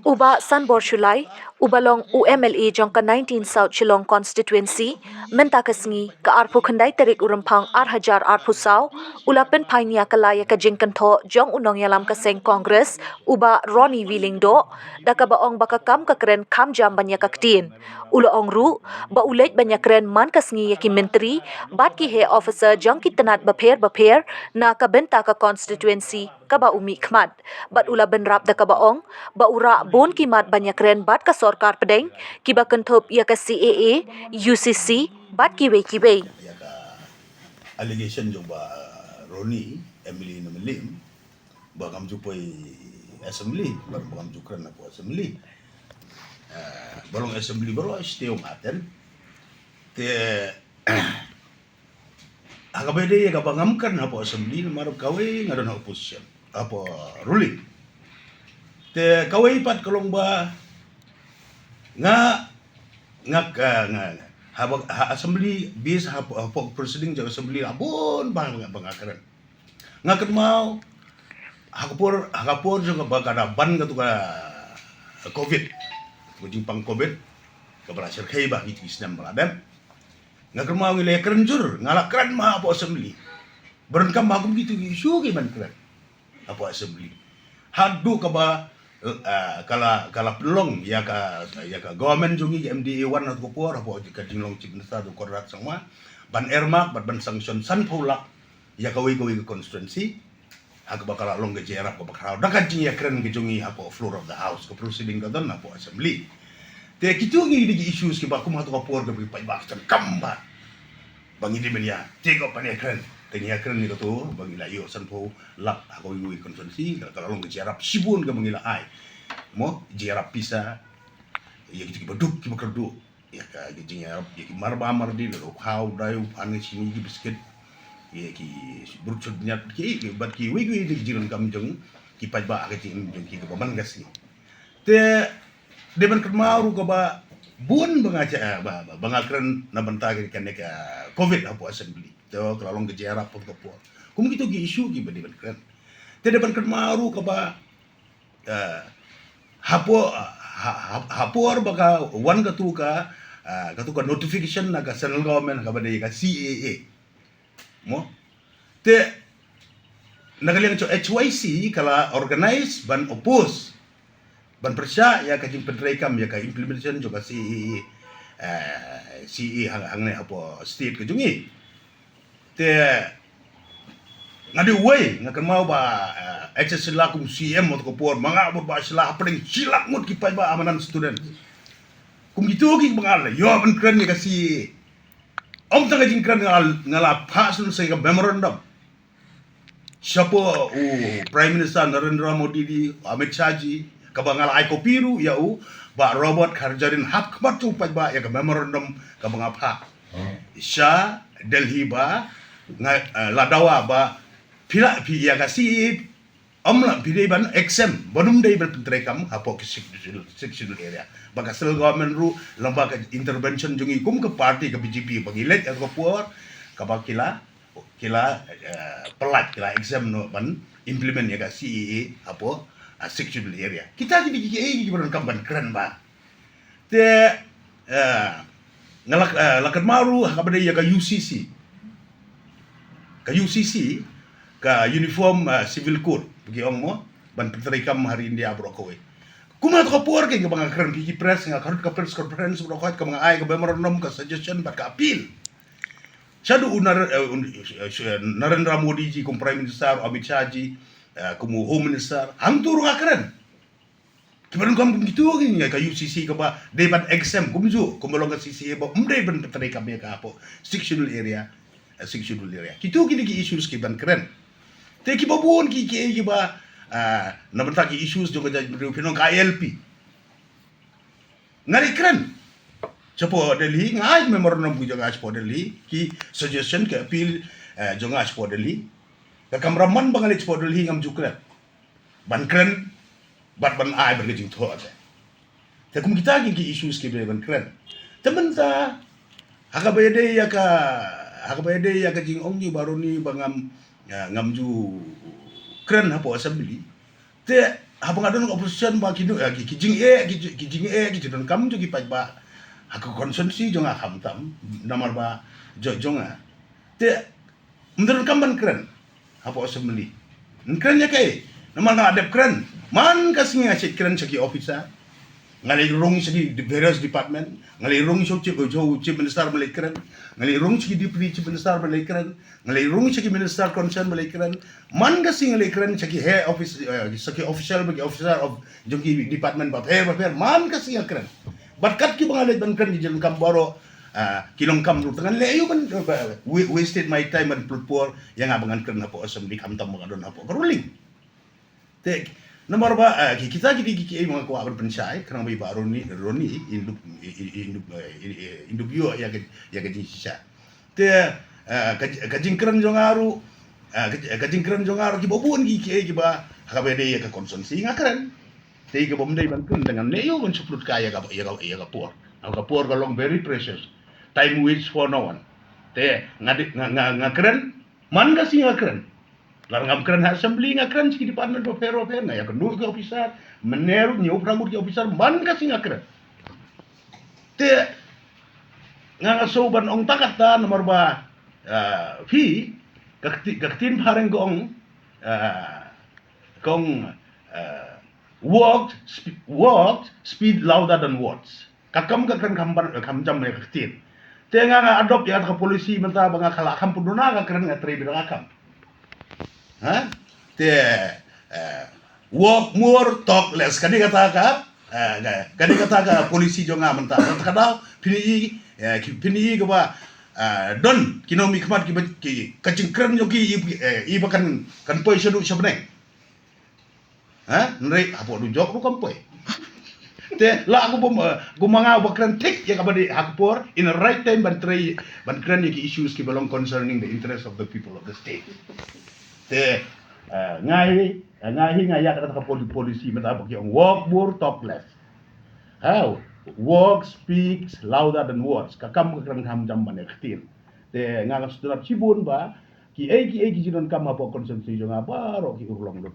Uba Sanbor Shulai, Ubalong UMLA Jongka 19 South Shillong Constituency, Mentakasngi, ka Arpu Khandai Terik Urampang Arhajar Arpu Sau, Ulapen Painia Kalaya ka Jingkantho, Jong Unong Yalam Kaseng Congress, Uba Ronnie Willingdo, Dakabaong Bakakam Kakren Kamjam Banyakaktin. Ula Ongru, Ba Ulet Banyakren Man Kasngi Yaki Menteri, Bat Ki He Officer Jongki Tenat Baper, Na Kabenta ka Constituency, Kaba Umi Khmat, Bat Ula Benrap Dakabaong, Ba Ura Bon Kimat Banyakren Bat ka Sorkar Pedeng, Kiba Kentup Ya ka CAA, UCC, Bat Kiwe Kiwe. Ya ka allegation jo ba Roni Emily na Melim ba kam ju poi assembly ba kam ju kran na po assembly balong assembly baro stay umaten te agabede ya ka bangam kan na po assembly marap kawai ngadon opposition apa ruling te kawai pat kalong ba nga habang assembly bis habang proceeding jaga assembly abon bang bangakaran ngakat mau hakapor juga bagada ban gatu ka covid gujing pang covid ka berasir kai bah gitu islam baladam ngakat mau ngile kerenjur ngalakran ma apa assembly berenkam magum gitu isu ke man kran apa assembly hadu ka ba kala pelong ya ka government jungi MDA 1 atau kupur apa jika jinglong cipnasa tu korat semua ban ermak ban sanction san pula ya kawi constituency hak bakal long ke jera ko bakal dakan jing ya keren ke jungi apa floor of the house ko proceeding ka don apa assembly te kitu ngi di issues ki bakum atau kupur ke pai bak kamba bangi di media tego pan ya keren tengah keren ni tu bagi layo san po lap ako wi constituency kalau long ke jera sibun ke mengila ai mo jera pisa ya gitu baduk ki bakardu ya ka gijing ya ki marba mardi lo how dayu ane sini ki biscuit ya ki burchud nyat ki bat ki wi di jiran kamjong ki pajba ka ting ki ka baman gas ni te deban kemaru ka ba bun bangaja bangakren na bantag kan ka covid apo assembly te kalau long gejera pun ka po kum gitu ki isu ki deban kren te deban kemaru ka ba hapor baka wan katuka notification na ka central government ka bade ka CAA mo te nagaling cho HYC kala organize ban oppose ban persya ya ka jing pedrekam ya ka implementation jo ka CAA CAA hangne apo state ka jungi te ngadi way ngakan mau ba access sila kum CM mo ko por mga ba sila paling silak mut ki pa ba amanan student kum gitu ki bangal yo ban kran ni kasi om tanga jing kran ngala pasun sai ka memorandum siapa prime minister Narendra Modi di Amit Shah ji ka bangal ai ko piru ya ba Robert Kharjarin hap kmat tu pa ba ya ka memorandum ka bangapa Shah Delhi ba ladawa ba pila ya kasi amla pide ban exam bonum dei ban pentrekam hapo ke sectional area baka sel government ru lembaga intervention jungi kum ke party ke BJP bagilet atau puar ka bakila pelat kila exam no ban implement ya ka CEA hapo sectional area kita jadi KKA gimana kamban keren ba te lakat maru hakabade ya ka UCC ka uniform civil code bagi orang mo ban petrikam hari India brokowe kuma to por ke bang kran piki press nga karut ka press conference brokowe ka mga ay ka memorandum ka suggestion bat ka appeal shadu Narendra Modi ji kum prime minister Amit Shah ji kum home minister ang turu ka kran kibaran kam gitu nga ka UCC ka ba debat exam kumju kumolong ka CCA ba umday ban petrikam ya ka po sectional area kitu kini ki issues ki ban keren te ki babon ki ba na banta ki issues jo ga pinong ka LP ngari keren chapo Delhi ngai memorandum bu jo ga chapo Delhi ki suggestion ke appeal jo ga chapo Delhi ka kamraman bangali chapo Delhi ngam jukret ban keren bat ban ai ban gajing tho ate te kum kita ki issues ki ban keren temen ta hakabede ya ka jing ongji baru ni bangam ngamju keren hapo assembly te habang adon opposition ba kinu kijing don kam jo ki pa ba hak konsumsi jo nga kam tam namar ba jo nga te menurut kam ban keren hapo assembly keren ya kai namar nga adep keren man kasing nga keren saki officer ngalai rong segi di various department ngalai rong chief minister malai keren ngalai rong segi deputy chief minister malai keren ngalai rong segi minister concern malai keren man kasing ngalai keren segi head office segi official bagi officer of jogi department baper man kasing keren berkat ki bangalet ban keren di jalan kamboro kilong kam lu tangan leyo kan wasted my time and plutpor yang abangan keren hapo assembly kam tam mga don hapo ruling te nomor ba kita mga kuha pensay karang may ba Roni induk yo ya ke sisa te kajingkran jongaru kajingkran jongaru ki bobun ki ba hakabede ya ke konsumsi ngakran te ke bomdai bangkun dengan neyo men suplut kaya ka por galong very precious time waits for no one te ngakran man kasi ngakran larang keren assembly ngakren siki department of fair nga ya kendur ke officer meneru nyup rambut ke officer man kasih ngakren te ngaso ban ong takata nomor ba fi kaktin pareng gong walk speed louder than words kakam kakren kamjam me kaktin te nga adopt ya ka polisi menta banga kala kam puduna kakren ngatre bidakam te walk more talk less kadi kata ka polisi jo nga menta kada pini ka ba don kinomi kmat ki kacingkran yo ki ibakan kan poi sedu sabne nrei apo du jok kan poi te la aku gumanga bakran tik ya kabadi hakpor in the right time ban kran ki issues ki belong concerning the interest of the people of the state te ngai ngaya kata polisi meta bagi walk more talk less how walk speaks louder than words kakam kakram ham jam mane khatir te nganga sudrap cibun ba ki jinon kam apa konsumsi jo ngaba ro ki urlong